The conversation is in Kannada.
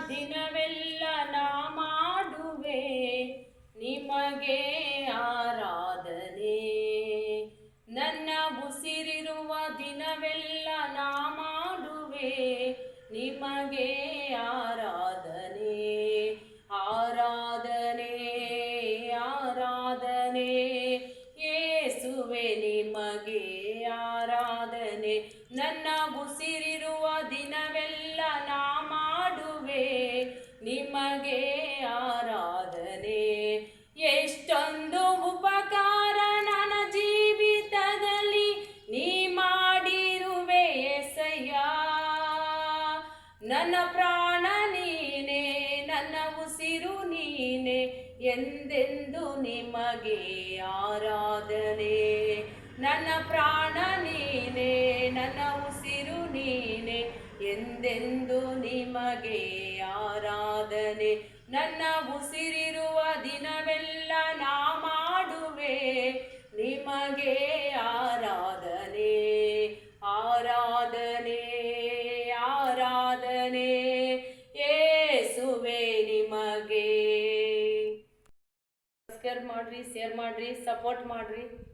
ದಿನವೆಲ್ಲ ನಾ ಮಾಡುವೆ ನಿಮಗೆ ಆರಾಧನೆ. ನನ್ನ ಉಸಿರಿರುವ ದಿನವೆಲ್ಲ ನಾ ಮಾಡುವೆ ನಿಮಗೆ ಆರಾಧನೆ. ಆರಾಧನೆ ಆರಾಧನೆ ಯೇಸುವೆ ನಿಮಗೆ ಆರಾಧನೆ. ನನ್ನ ಉಸಿರಿರುವ ದಿನವೆಲ್ಲ ನಾ ಮಾಡುವೆ ನಿಮಗೆ ಆರಾಧನೆ. ಎಷ್ಟೊಂದು ಉಪಕಾರ ನನ್ನ ಜೀವಿತದಲ್ಲಿ ನೀ ಮಾಡಿರುವೆ యేసయ్య. ನನ್ನ ಪ್ರಾಣ ನೀನೆ, ನನ್ನ ಉಸಿರು ನೀನೆ, ಎಂದೆಂದು ನಿಮಗೆ ಆರಾಧನೆ. ನನ್ನ ಪ್ರಾಣ ನೀನೆ, ನನ್ನ ಉಸಿರು ನೀನೆ, ಎಂದೆಂದು ನಿಮಗೆ ಆರಾಧನೆ. ನನ್ನ ಉಸಿರಿರುವ ದಿನವೆಲ್ಲ ನಾ ಮಾಡುವೆ ನಿಮಗೆ ಆರಾಧನೆ. ಆರಾಧನೆ ಆರಾಧನೆ ಯೇಸುವೆ ನಿಮಗೆ. ಸಬ್ಸ್ಕ್ರೈಬ್ ಮಾಡ್ರಿ, ಶೇರ್ ಮಾಡ್ರಿ, ಸಪೋರ್ಟ್ ಮಾಡ್ರಿ.